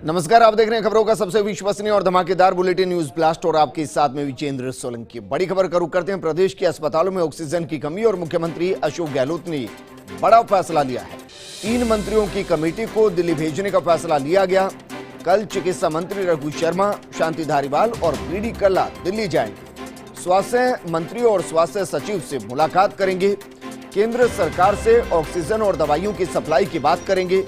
नमस्कार, आप देख रहे हैं खबरों का सबसे विश्वसनीय और धमाकेदार बुलेटिन न्यूज ब्लास्ट और आपके साथ में विजेंद्र सोलंकी। बड़ी खबर का रुख करते हैं। प्रदेश के अस्पतालों में ऑक्सीजन की कमी और मुख्यमंत्री अशोक गहलोत ने बड़ा फैसला लिया है। 3 मंत्रियों की कमेटी को दिल्ली भेजने का फैसला लिया गया। कल चिकित्सा मंत्री रघु शर्मा, शांति धारीवाल और बीडी कल्ला दिल्ली जाएंगे। स्वास्थ्य मंत्री और स्वास्थ्य सचिव से मुलाकात करेंगे। केंद्र सरकार से ऑक्सीजन और दवाइयों की सप्लाई की बात करेंगे।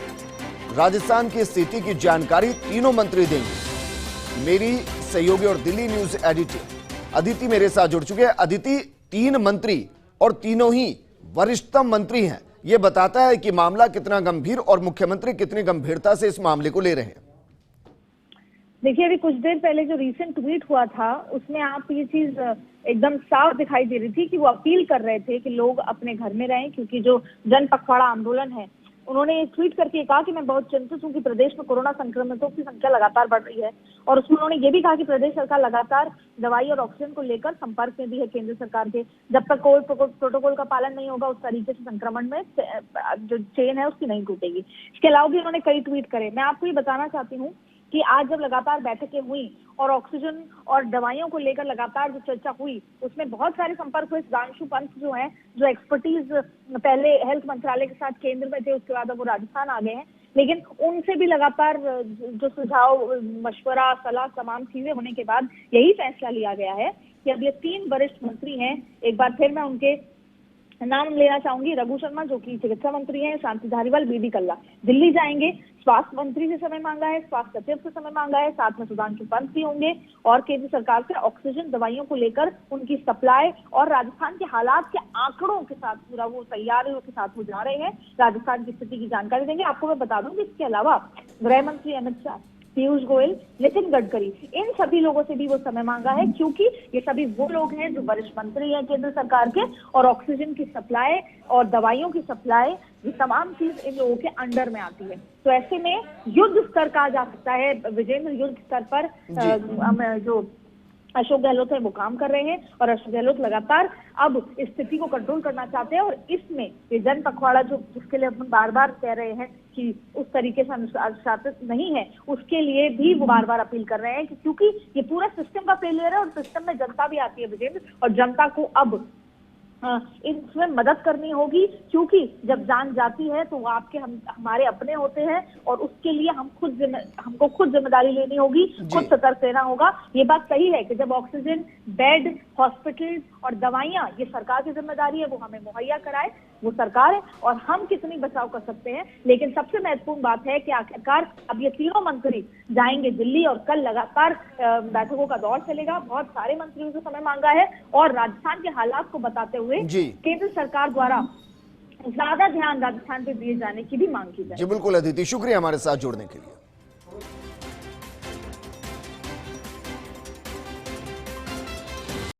राजस्थान की स्थिति की जानकारी तीनों मंत्री देंगे। मेरी सहयोगी और दिल्ली न्यूज एडिटर अदिति मेरे साथ जुड़ चुके हैं। अदिति, 3 मंत्री और तीनों ही वरिष्ठतम मंत्री हैं, यह बताता है कि मामला कितना गंभीर और मुख्यमंत्री कितनी गंभीरता से इस मामले को ले रहे हैं। देखिए, अभी कुछ देर पहले जो रीसेंट ट्वीट हुआ था उसमें आप ये चीज एकदम साफ दिखाई दे रही थी कि वो अपील कर रहे थे कि लोग अपने घर में रहें, क्योंकि जो जन पखवाड़ा आंदोलन है, उन्होंने ट्वीट करके कहा कि मैं बहुत चिंतित हूं कि प्रदेश में कोरोना संक्रमितों की संख्या लगातार बढ़ रही है। और उसमें उन्होंने ये भी कहा कि प्रदेश सरकार लगातार दवाई और ऑक्सीजन को लेकर संपर्क में भी है केंद्र सरकार के। जब तक कोविड प्रोटोकॉल का पालन नहीं होगा, उस तरीके से संक्रमण में जो चेन है उसकी नहीं टूटेगी। इसके अलावा भी उन्होंने कई ट्वीट करे। मैं आपको ये बताना चाहती हूँ कि आज जब लगातार बैठकें हुई और ऑक्सीजन और दवाइयों को लेकर लगातार जो चर्चा हुई, उसमें बहुत सारे संपर्क हुए। सुधांशु पंत जो हैं, जो एक्सपर्टीज पहले हेल्थ मंत्रालय के साथ केंद्र में थे, उसके बाद अब वो राजस्थान आ गए हैं, लेकिन उनसे भी लगातार जो सुझाव, मशवरा, सलाह, तमाम चीजें होने के बाद यही फैसला लिया गया है कि अब ये 3 वरिष्ठ मंत्री हैं। एक बार फिर मैं उनके नाम लेना चाहूंगी। रघु शर्मा जो कि चिकित्सा मंत्री हैं, शांति धारीवाल, बीडी कल्ला दिल्ली जाएंगे। स्वास्थ्य मंत्री से समय मांगा है, स्वास्थ्य सचिव से समय मांगा है, साथ में सुधांशु पंत भी होंगे और केंद्र सरकार से ऑक्सीजन दवाइयों को लेकर उनकी सप्लाई और राजस्थान के हालात के आंकड़ों के साथ पूरा वो तैयारियों के साथ वो जा रहे हैं। राजस्थान की स्थिति की जानकारी देंगे। आपको मैं बता दूं कि इसके अलावा गृह मंत्री अमित शाह, पीयूष गोयल, नितिन गडकरी, इन सभी लोगों से भी वो समय मांगा है, क्योंकि ये सभी वो लोग हैं जो वरिष्ठ मंत्री हैं केंद्र सरकार के और ऑक्सीजन की सप्लाई और दवाइयों की सप्लाई, ये तमाम चीज इन लोगों के अंडर में आती है। तो ऐसे में युद्ध स्तर कहा जा सकता है विजेंद्र, युद्ध स्तर पर जो अशोक गहलोत है वो काम कर रहे हैं और अशोक गहलोत लगातार अब इस स्थिति को कंट्रोल करना चाहते हैं। और इसमें ये जन पखवाड़ा जो जिसके लिए हम बार बार कह रहे हैं कि उस तरीके से अनुशासित नहीं है, उसके लिए भी वो बार बार अपील कर रहे हैं कि क्योंकि ये पूरा सिस्टम का फेलियर है और सिस्टम में जनता भी आती है विजेंद्र, और जनता को अब इसमें मदद करनी होगी, क्योंकि जब जान जाती है तो वो आपके हमारे अपने होते हैं और उसके लिए हमको खुद जिम्मेदारी लेनी होगी, खुद सतर्क रहना होगा। ये बात सही है कि जब ऑक्सीजन, बेड, हॉस्पिटल और दवाइयां ये सरकार की जिम्मेदारी है, वो हमें मुहैया कराए, वो सरकार है और हम कितनी बचाव कर सकते हैं। लेकिन सबसे महत्वपूर्ण बात है कि आखिरकार अब ये तीनों मंत्री जाएंगे दिल्ली और कल लगातार बैठकों का दौर चलेगा। बहुत सारे मंत्रियों से समय मांगा है और राजस्थान के हालात को बताते हुए केंद्र सरकार द्वारा ज्यादा ध्यान राजस्थान पे दिए जाने की भी मांग की जाए। जी बिल्कुल अदिति, शुक्रिया हमारे साथ जुड़ने के लिए।